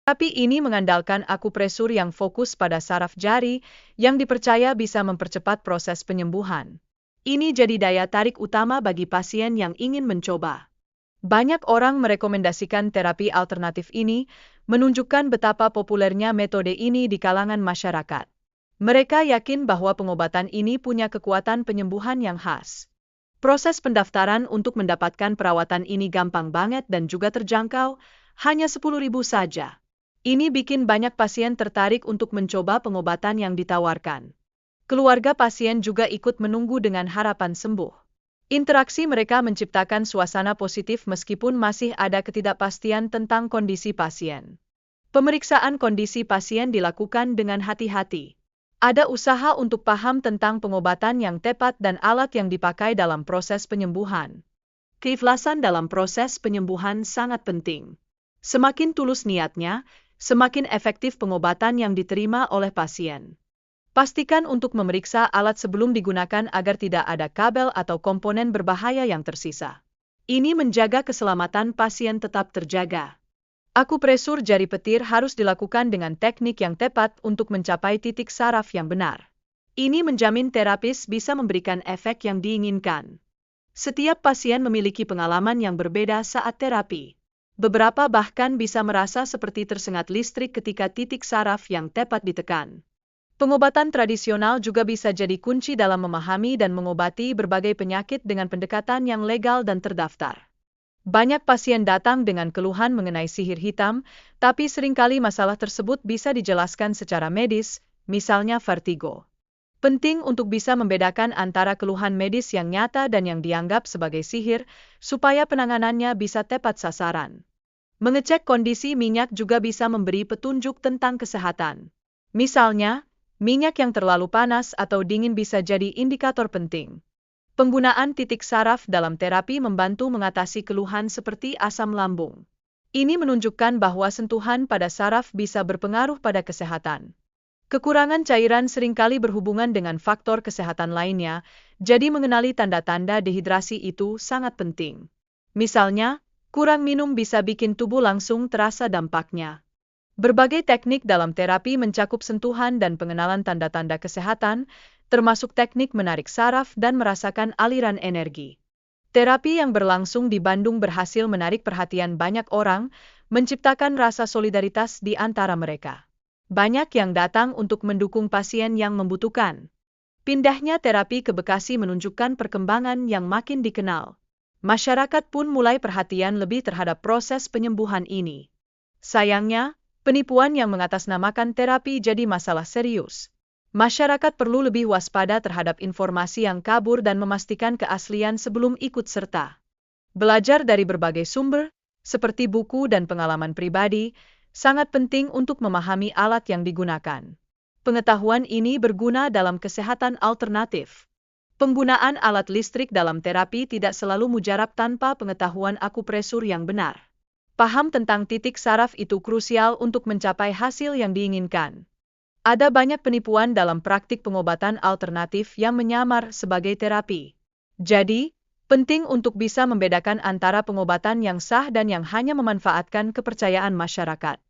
Tapi ini mengandalkan akupresur yang fokus pada saraf jari, yang dipercaya bisa mempercepat proses penyembuhan. Ini jadi daya tarik utama bagi pasien yang ingin mencoba. Banyak orang merekomendasikan terapi alternatif ini, menunjukkan betapa populernya metode ini di kalangan masyarakat. Mereka yakin bahwa pengobatan ini punya kekuatan penyembuhan yang khas. Proses pendaftaran untuk mendapatkan perawatan ini gampang banget dan juga terjangkau, hanya 10.000 saja. Ini bikin banyak pasien tertarik untuk mencoba pengobatan yang ditawarkan. Keluarga pasien juga ikut menunggu dengan harapan sembuh. Interaksi mereka menciptakan suasana positif meskipun masih ada ketidakpastian tentang kondisi pasien. Pemeriksaan kondisi pasien dilakukan dengan hati-hati. Ada usaha untuk paham tentang pengobatan yang tepat dan alat yang dipakai dalam proses penyembuhan. Keikhlasan dalam proses penyembuhan sangat penting. Semakin tulus niatnya, semakin efektif pengobatan yang diterima oleh pasien. Pastikan untuk memeriksa alat sebelum digunakan agar tidak ada kabel atau komponen berbahaya yang tersisa. Ini menjaga keselamatan pasien tetap terjaga. Akupresur jari petir harus dilakukan dengan teknik yang tepat untuk mencapai titik saraf yang benar. Ini menjamin terapis bisa memberikan efek yang diinginkan. Setiap pasien memiliki pengalaman yang berbeda saat terapi. Beberapa bahkan bisa merasa seperti tersengat listrik ketika titik saraf yang tepat ditekan. Pengobatan tradisional juga bisa jadi kunci dalam memahami dan mengobati berbagai penyakit dengan pendekatan yang legal dan terdaftar. Banyak pasien datang dengan keluhan mengenai sihir hitam, tapi seringkali masalah tersebut bisa dijelaskan secara medis, misalnya vertigo. Penting untuk bisa membedakan antara keluhan medis yang nyata dan yang dianggap sebagai sihir, supaya penanganannya bisa tepat sasaran. Mengecek kondisi minyak juga bisa memberi petunjuk tentang kesehatan. Misalnya, minyak yang terlalu panas atau dingin bisa jadi indikator penting. Penggunaan titik saraf dalam terapi membantu mengatasi keluhan seperti asam lambung. Ini menunjukkan bahwa sentuhan pada saraf bisa berpengaruh pada kesehatan. Kekurangan cairan seringkali berhubungan dengan faktor kesehatan lainnya, jadi mengenali tanda-tanda dehidrasi itu sangat penting. Misalnya, kurang minum bisa bikin tubuh langsung terasa dampaknya. Berbagai teknik dalam terapi mencakup sentuhan dan pengenalan tanda-tanda kesehatan, termasuk teknik menarik saraf dan merasakan aliran energi. Terapi yang berlangsung di Bandung berhasil menarik perhatian banyak orang, menciptakan rasa solidaritas di antara mereka. Banyak yang datang untuk mendukung pasien yang membutuhkan. Pindahnya terapi ke Bekasi menunjukkan perkembangan yang makin dikenal. Masyarakat pun mulai perhatian lebih terhadap proses penyembuhan ini. Sayangnya, penipuan yang mengatasnamakan terapi jadi masalah serius. Masyarakat perlu lebih waspada terhadap informasi yang kabur dan memastikan keaslian sebelum ikut serta. Belajar dari berbagai sumber, seperti buku dan pengalaman pribadi, sangat penting untuk memahami alat yang digunakan. Pengetahuan ini berguna dalam kesehatan alternatif. Penggunaan alat listrik dalam terapi tidak selalu mujarab tanpa pengetahuan akupresur yang benar. Paham tentang titik saraf itu krusial untuk mencapai hasil yang diinginkan. Ada banyak penipuan dalam praktik pengobatan alternatif yang menyamar sebagai terapi. Jadi, penting untuk bisa membedakan antara pengobatan yang sah dan yang hanya memanfaatkan kepercayaan masyarakat.